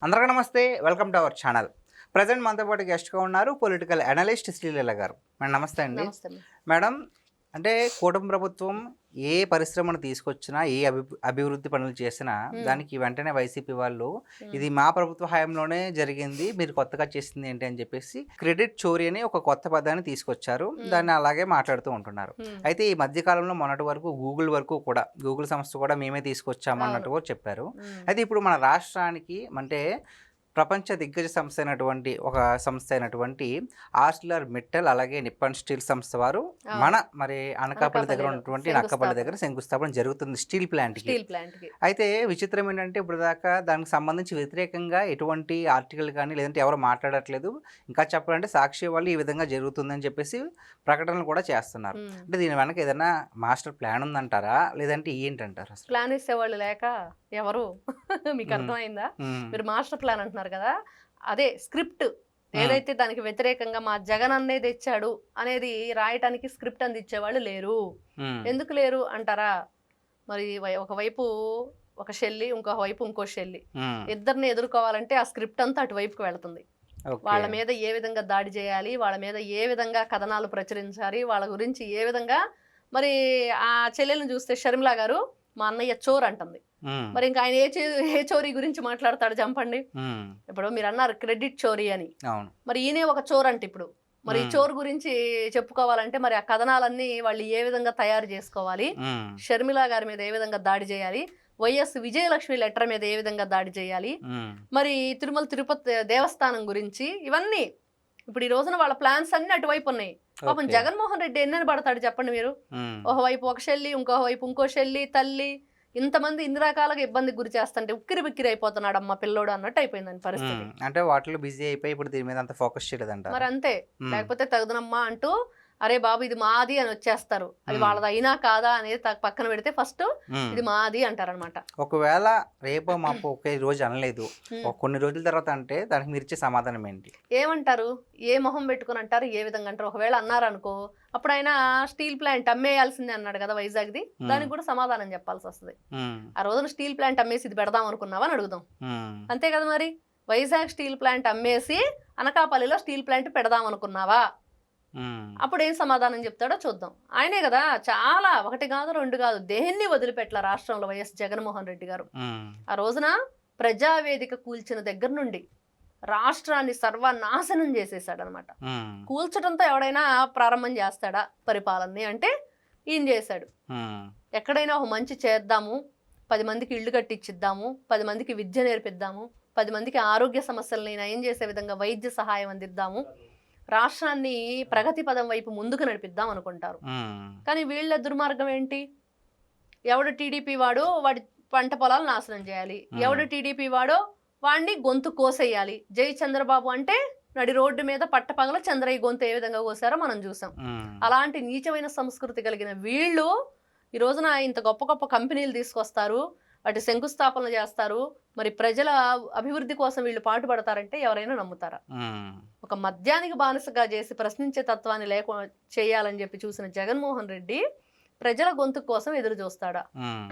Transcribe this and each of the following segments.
అందరికీ నమస్తే. Welcome to our channel. Present మనతో పాటు గెస్ట్గా ఉన్నారు పొలిటికల్ అనలిస్ట్ శ్రీలీల గారు. మేడం నమస్తే అండి. నమస్తే. మేడం, అంటే కూటమి ప్రభుత్వం ఏ పరిశ్రమను తీసుకొచ్చినా, ఏ అభివృద్ధి పనులు చేసినా దానికి వెంటనే వైసీపీ వాళ్ళు ఇది మా ప్రభుత్వ హయాంలోనే జరిగింది, మీరు కొత్తగా చేసింది ఏంటి అని చెప్పేసి క్రెడిట్ చోరీ అని ఒక కొత్త పదాన్ని తీసుకొచ్చారు. దాన్ని అలాగే మాట్లాడుతూ ఉంటున్నారు. అయితే ఈ మధ్యకాలంలో మొన్నటి వరకు గూగుల్ సంస్థ కూడా మేమే తీసుకొచ్చామన్నట్టు కూడా చెప్పారు. అయితే ఇప్పుడు మన రాష్ట్రానికి అంటే ప్రపంచ దిగ్గజ సంస్థ అయినటువంటి ఆర్సిలర్ మిట్టల్ అలాగే నిప్పన్ స్టీల్ సంస్థ వారు మరి అనకాపల్లి దగ్గర ఉన్నటువంటి నక్కపల్లి దగ్గర శంకుస్థాపన జరుగుతుంది స్టీల్ ప్లాంట్కి. అయితే విచిత్రం ఏంటంటే ఇప్పుడు దాకా దానికి సంబంధించి వ్యతిరేకంగా ఎటువంటి ఆర్టికల్ కానీ లేదంటే ఎవరు మాట్లాడట్లేదు. ఇంకా చెప్పాలంటే సాక్షి వాళ్ళు ఈ విధంగా జరుగుతుందని చెప్పేసి ప్రకటనలు కూడా చేస్తున్నారు. అంటే దీని వెనక ఏదైనా మాస్టర్ ప్లాన్ ఉందంటారా, లేదంటే ఏంటంటారు? అసలు ప్లాన్ ఇచ్చేవాళ్ళు లేక ఎవరు మీకు అర్థమైందా? మీరు మాస్టర్ ప్లాన్ అంటున్నారు కదా, అదే స్క్రిప్ట్ ఏదైతే దానికి వ్యతిరేకంగా మా జగన్ అనేది తెచ్చాడు అనేది రాయటానికి స్క్రిప్ట్ అందించేవాళ్ళు లేరు. ఎందుకు లేరు అంటారా? మరి ఒకవైపు ఒక షెల్లి, ఇంకొక వైపు ఇంకో షెల్లి, ఇద్దరిని ఎదుర్కోవాలంటే ఆ స్క్రిప్ట్ అంతా అటువైపుకి వెళుతుంది. వాళ్ళ మీద ఏ విధంగా దాడి చేయాలి, వాళ్ళ మీద ఏ విధంగా కథనాలు ప్రచురించాలి, వాళ్ళ గురించి ఏ విధంగా. మరి ఆ చెల్లెలను చూస్తే షర్మిలా గారు మా అన్నయ్య చోర్ అంటుంది. మరి ఇంకా ఆయన ఏ చోరీ గురించి మాట్లాడతాడు చంపండి. ఇప్పుడు మీరు అన్నారు క్రెడిట్ చోరీ అని, మరి ఈయనే ఒక చోర్ అంటే ఇప్పుడు మరి ఈ చోర్ గురించి చెప్పుకోవాలంటే మరి ఆ కథనాలన్నీ వాళ్ళు ఏ విధంగా తయారు చేసుకోవాలి, షర్మిలా గారి మీద ఏ విధంగా దాడి చేయాలి, వైఎస్ విజయలక్ష్మి లెటర్ మీద ఏ విధంగా దాడి చేయాలి, మరి తిరుమల తిరుపతి దేవస్థానం గురించి, ఇవన్నీ ఇప్పుడు ఈ రోజున వాళ్ళ ప్లాన్స్ అన్ని అటువైపు ఉన్నాయి. పాపం జగన్మోహన్ రెడ్డి ఎన్నని పడతాడు చెప్పండి మీరు? ఒకవైపు ఒక షెల్లి, ఇంకోవైపు ఇంకో షెల్లి, తల్లి, ఇంతమంది ఇన్ని రకాలుగా ఇబ్బందికి గురి చేస్తుంటే ఉక్కిరి బిక్కిరి అయిపోతున్నాడు అమ్మ పిల్లోడు అన్నట్టు అయిపోయిందని పరిస్థితి. అంటే వాటిలో బిజీ అయిపోయి ఇప్పుడు దీని మీద అంత ఫోకస్ చేయలేదంట. మరి అంతే, లేకపోతే తగుదనమ్మా అంటూ అరే బాబు ఇది మాది అని వచ్చేస్తారు. అది వాళ్ళది అయినా కాదా అనేది పక్కన పెడితే ఫస్ట్ ఇది మాది అంటారనమాట. ఒకవేళ రేపు మాకు ఒకే రోజు అనలేదు, కొన్ని రోజుల తర్వాత అంటే దానికి మీరు ఇచ్చే సమాధానం ఏంటి? ఏమంటారు? ఏ మొహం పెట్టుకుని అంటారు? ఏ విధంగా అంటారు? ఒకవేళ అన్నారనుకో అప్పుడు ఆయన స్టీల్ ప్లాంట్ అమ్మేయాల్సిందే అన్నాడు కదా వైజాగ్ది, దానికి కూడా సమాధానం చెప్పాల్సి వస్తుంది. ఆ రోజున స్టీల్ ప్లాంట్ అమ్మేసి ఇది పెడదాం అనుకున్నావా అని అడుగుదాం. అంతే కదా మరి. వైజాగ్ స్టీల్ ప్లాంట్ అమ్మేసి అనకాపల్లిలో స్టీల్ ప్లాంట్ పెడదాం అనుకున్నావా? అప్పుడు ఏం సమాధానం చెప్తాడో చూద్దాం. ఆయనే కదా చాలా, ఒకటి కాదు రెండు కాదు, దేన్ని వదిలిపెట్టల రాష్ట్రంలో వైఎస్ జగన్మోహన్ రెడ్డి గారు. ఆ రోజున ప్రజావేదిక కూల్చిన దగ్గర నుండి రాష్ట్రాన్ని సర్వనాశనం చేసేసాడు అనమాట. కూల్చడంతో ఎవడైనా ప్రారంభం చేస్తాడా పరిపాలనని అంటే ఈయన చేశాడు. ఎక్కడైనా ఒక మంచి చేద్దాము, 10 మందికి ఇళ్ళు కట్టించిద్దాము, 10 మందికి విద్య నేర్పిద్దాము, 10 మందికి ఆరోగ్య సమస్యలని నయం చేసే విధంగా వైద్య సహాయం అందిద్దాము, రాష్ట్రాన్ని ప్రగతి పదం వైపు ముందుకు నడిపిద్దాం అనుకుంటారు. కానీ వీళ్ళ దుర్మార్గం ఏంటి? ఎవడు టీడీపీ వాడో వాడి పంట పొలాలు నాశనం చేయాలి, ఎవడు టీడీపీ వాడో వాడిని గొంతు కోసేయాలి. జై చంద్రబాబు అంటే నడి రోడ్డు మీద పట్టపగల చంద్రయ్య గొంతు ఏ విధంగా కోసారో మనం చూసాం. అలాంటి నీచమైన సంస్కృతి కలిగిన వీళ్ళు ఈ రోజున ఇంత గొప్ప గొప్ప కంపెనీలు తీసుకొస్తారు, వాటి శంకుస్థాపనలు చేస్తారు. మరి ప్రజల అభివృద్ధి కోసం వీళ్ళు పాటుపడతారంటే ఎవరైనా నమ్ముతారా? ఒక మద్యానికి బానిసగా చేసి ప్రశ్నించే తత్వాన్ని చేయాలని చెప్పి చూసిన జగన్మోహన్ రెడ్డి ప్రజల గొంతు కోసం ఎదురు చూస్తాడా?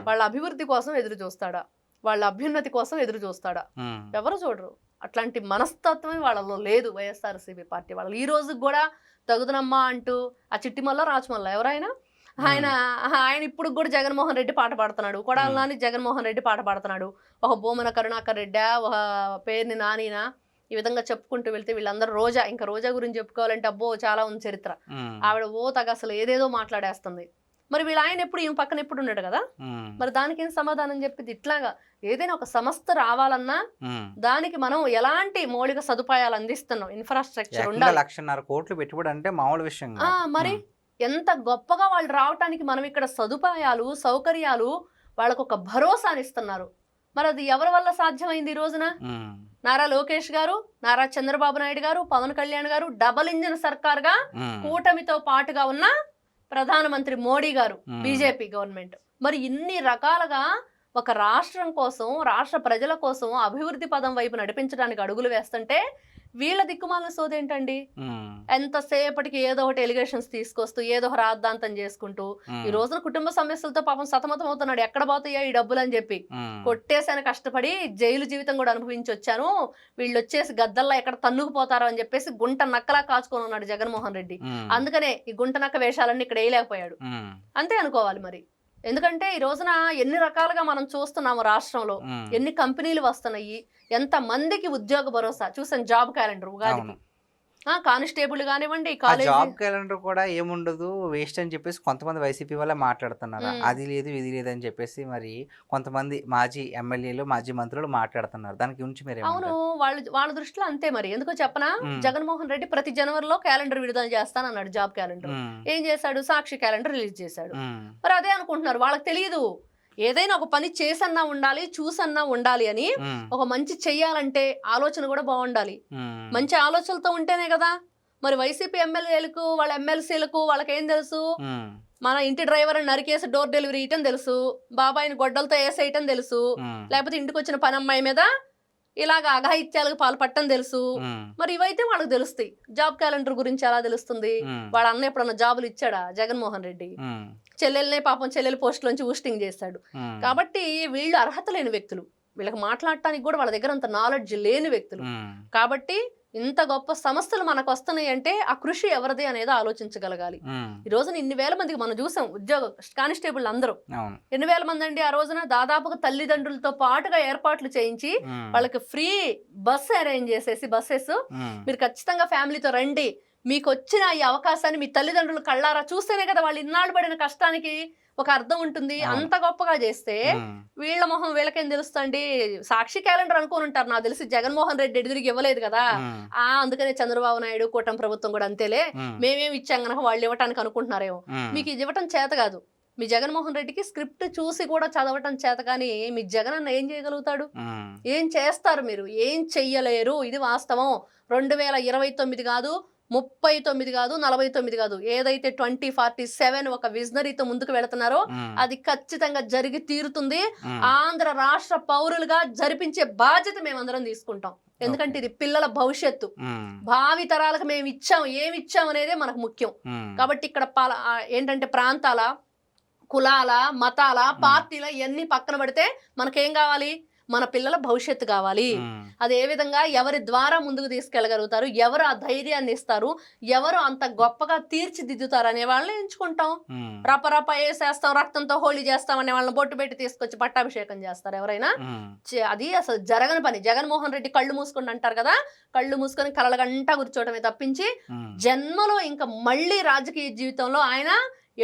వాళ్ళ అభివృద్ధి కోసం ఎదురు చూస్తాడా? వాళ్ళ అభ్యున్నతి కోసం ఎదురు చూస్తాడా? ఎవరు చూడరు. అట్లాంటి మనస్తత్వమే వాళ్ళలో లేదు వైఎస్ఆర్సీపీ పార్టీ వాళ్ళు. ఈ రోజు కూడా తగుదనమ్మా అంటూ ఆ చిట్టిమల్ల రాచమల్ల ఎవరైనా ఆయన ఇప్పుడు కూడా జగన్మోహన్ రెడ్డి పాట పాడుతున్నాడు, కొడాలి నాని జగన్మోహన్ రెడ్డి పాట పాడుతున్నాడు, ఒక భూమన కరుణాకర్ రెడ్డి, ఒక పేరుని నానినా, ఈ విధంగా చెప్పుకుంటూ వెళ్తే వీళ్ళందరూ రోజా గురించి చెప్పుకోవాలంటే అబ్బో చాలా ఉంది చరిత్ర. ఆవిడ తగ అసలు ఏదేదో మాట్లాడేస్తుంది. మరి వీళ్ళు ఆయన ఎప్పుడు ఈయన పక్కన ఎప్పుడు ఉన్నాడు కదా, మరి దానికి ఏం సమాధానం చెప్పింది? ఇట్లాగా ఏదైనా ఒక సంస్థ రావాలన్నా దానికి మనం ఎలాంటి మౌలిక సదుపాయాలు అందిస్తున్నాం, ఇన్ఫ్రాస్ట్రక్చర్ ఉండాలి. 1,50,000 కోట్లు పెట్టుబడి అంటే మామూలు విషయం. మరి ఎంత గొప్పగా వాళ్ళు రావటానికి మనం ఇక్కడ సదుపాయాలు సౌకర్యాలు వాళ్ళకు ఒక భరోసాని ఇస్తున్నారు. మరి అది ఎవరి వల్ల సాధ్యమైంది? ఈ రోజున నారా లోకేష్ గారు, నారా చంద్రబాబు నాయుడు గారు, పవన్ కళ్యాణ్ గారు, డబల్ ఇంజిన్ సర్కార్ గా కూటమితో పాటుగా ఉన్న ప్రధానమంత్రి మోడీ గారు, బీజేపీ గవర్నమెంట్. మరి ఇన్ని రకాలుగా ఒక రాష్ట్రం కోసం, రాష్ట్ర ప్రజల కోసం అభివృద్ధి పదం వైపు నడిపించడానికి అడుగులు వేస్తుంటే వీళ్ళ దిక్కుమాలిన సోదేంటండి? ఎంతసేపటికి ఏదో ఒకటి ఎలిగేషన్స్ తీసుకొస్తూ ఏదో ఒక రాద్ధాంతం చేసుకుంటూ ఈ రోజున కుటుంబ సమస్యలతో పాపం సతమతం అవుతున్నాడు. ఎక్కడ పోతాయా ఈ డబ్బులు అని చెప్పి కొట్టేసాను, కష్టపడి జైలు జీవితం కూడా అనుభవించి వచ్చాను, వీళ్ళు వచ్చేసి గద్దల్లా ఎక్కడ తన్నుకుపోతారో అని చెప్పేసి గుంట నక్కలా కాచుకొని ఉన్నాడు జగన్మోహన్ రెడ్డి. అందుకనే ఈ గుంట నక్క వేషాలన్నీ ఇక్కడ వేయలేకపోయాడు. అంతే అనుకోవాలి మరి. ఎందుకంటే ఈ రోజున ఎన్ని రకాలుగా మనం చూస్తున్నాము రాష్ట్రంలో, ఎన్ని కంపెనీలు వస్తున్నాయి, ఎంత మందికి ఉద్యోగ భరోసా చూసాను. జాబ్ క్యాలెండర్ ఉగాదికి కానిస్టేబుల్ కానివ్వండి, కాలేజ్ జాబ్ క్యాలెండర్ కూడా ఏముండదు, వేస్ట్ అని చెప్పేసి కొంతమంది వైసీపీ వాళ్ళే మాట్లాడుతున్నారు. అది లేదు ఇది లేదు అని చెప్పేసి మరి కొంతమంది మాజీ ఎమ్మెల్యేలు మాజీ మంత్రులు మాట్లాడుతున్నారు. దానికి గురించి మీరు అవును, వాళ్ళ దృష్టిలో అంతే మరి. ఎందుకో చెప్పనా, జగన్మోహన్ రెడ్డి ప్రతి జనవరిలో క్యాలెండర్ విడుదల చేస్తానన్నాడు, జాబ్ క్యాలెండర్. ఏం చేశాడు? సాక్షి క్యాలెండర్ రిలీజ్ చేశాడు. మరి అదే అనుకుంటున్నారు, వాళ్ళకి తెలియదు ఏదైనా ఒక పని చేసన్నా ఉండాలి, చూసన్నా ఉండాలి అని. ఒక మంచి చెయ్యాలంటే ఆలోచన కూడా బాగుండాలి. మంచి ఆలోచనలతో ఉంటేనే కదా. మరి వైసీపీ ఎమ్మెల్యేలకు, వాళ్ళ ఎమ్మెల్సీలకు వాళ్ళకేం తెలుసు? మన ఇంటి డ్రైవర్ నరికేసి డోర్ డెలివరీ ఇయటం తెలుసు, బాబాయిని గొడ్డలతో వేసేయటం తెలుసు, లేకపోతే ఇంటికి వచ్చిన పని అమ్మాయి మీద ఇలాగ అఘాయిత్యాలకు పాల్పట్టడం తెలుసు. మరి ఇవైతే వాళ్ళకి తెలుస్తాయి. జాబ్ క్యాలెండర్ గురించి ఎలా తెలుస్తుంది? వాళ్ళ అన్న ఎప్పుడన్నా జాబులు ఇచ్చాడా జగన్మోహన్ రెడ్డి? చెల్లెల్నే పాపం చెల్లెలు పోస్టులోంచి ఊస్టింగ్ చేశాడు. కాబట్టి వీళ్ళు అర్హత లేని వ్యక్తులు, వీళ్ళకి మాట్లాడటానికి కూడా వాళ్ళ దగ్గర అంత నాలెడ్జ్ లేని వ్యక్తులు. కాబట్టి ఇంత గొప్ప సంస్థలు మనకు వస్తున్నాయి అంటే ఆ కృషి ఎవరిది అనేది ఆలోచించగలగాలి. ఈ రోజున ఇన్ని వేల మందికి మనం చూసాం ఉద్యోగ కానిస్టేబుల్ అందరూ. ఎన్ని వేల మంది అండి ఆ రోజున? దాదాపుగా తల్లిదండ్రులతో పాటుగా ఏర్పాట్లు చేయించి వాళ్ళకి ఫ్రీ బస్ అరేంజ్ చేసేసి, బస్సెస్ మీరు ఖచ్చితంగా ఫ్యామిలీతో రండి, మీకు వచ్చిన ఈ అవకాశాన్ని మీ తల్లిదండ్రులు కళ్ళారా చూస్తేనే కదా వాళ్ళు ఇన్నాళ్ళు పడిన కష్టానికి ఒక అర్థం ఉంటుంది. అంత గొప్పగా చేస్తే వీళ్ళ మొహం వీళ్ళకేం తెలుస్తుంది? సాక్షి క్యాలెండర్ అనుకోని ఉంటారు నాకు తెలిసి. జగన్మోహన్ రెడ్డి ఎదురుగా ఇవ్వలేదు కదా, అందుకనే చంద్రబాబు నాయుడు కూటమి ప్రభుత్వం కూడా అంతేలే, మేమేమి ఇచ్చాం కనుక వాళ్ళు ఇవ్వటానికి అనుకుంటున్నారేమో. మీకు ఇది ఇవ్వటం చేత కాదు. మీ జగన్మోహన్ రెడ్డికి స్క్రిప్ట్ చూసి కూడా చదవటం చేత, కానీ మీ జగన్ అన్న ఏం చేయగలుగుతాడు? ఏం చేస్తారు మీరు? ఏం చెయ్యలేరు. ఇది వాస్తవం. 2029 కాదు, 39 కాదు, 49 కాదు, ఏదైతే 2047 ఒక విజనరీతో ముందుకు వెళుతున్నారో అది ఖచ్చితంగా జరిగి తీరుతుంది. ఆంధ్ర రాష్ట్ర పౌరులుగా జరిపించే బాధ్యత మేమందరం తీసుకుంటాం. ఎందుకంటే ఇది పిల్లల భవిష్యత్తు, భావి తరాలకు మేము ఇచ్చాం, ఏమి ఇచ్చాం అనేదే మనకు ముఖ్యం. కాబట్టి ఇక్కడ ఏంటంటే ప్రాంతాల, కులాల, మతాల, పార్టీల ఇవన్నీ పక్కన పెడితే మనకేం కావాలి? మన పిల్లల భవిష్యత్తు కావాలి. అది ఏ విధంగా, ఎవరి ద్వారా ముందుకు తీసుకెళ్ళగలుగుతారు, ఎవరు ఆ ధైర్యాన్ని ఇస్తారు, ఎవరు అంత గొప్పగా తీర్చిదిద్దుతారు అనే వాళ్ళని ఎంచుకుంటాం. రపరప వేసేస్తాం, రక్తంతో హోళీ చేస్తాం అనే వాళ్ళని బొట్టు పెట్టి తీసుకొచ్చి పట్టాభిషేకం చేస్తారు ఎవరైనా. అది అసలు జరగని పని. జగన్మోహన్ రెడ్డి కళ్ళు మూసుకొని అంటారు కదా, కళ్ళు మూసుకొని కలలగంట కూర్చోవటమే తప్పించి జన్మలో ఇంకా మళ్ళీ రాజకీయ జీవితంలో ఆయన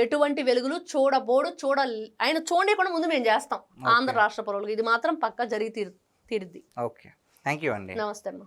ఎటువంటి వెలుగులు చూడబోడు. ఆయన చూడకుండా ముందు మేము చేస్తాం ఆంధ్ర రాష్ట్ర పౌరులు. ఇది మాత్రం పక్కా జరిగి తీరుద్ది. ఓకే, థ్యాంక్ యూ అండి. నమస్తే అమ్మా.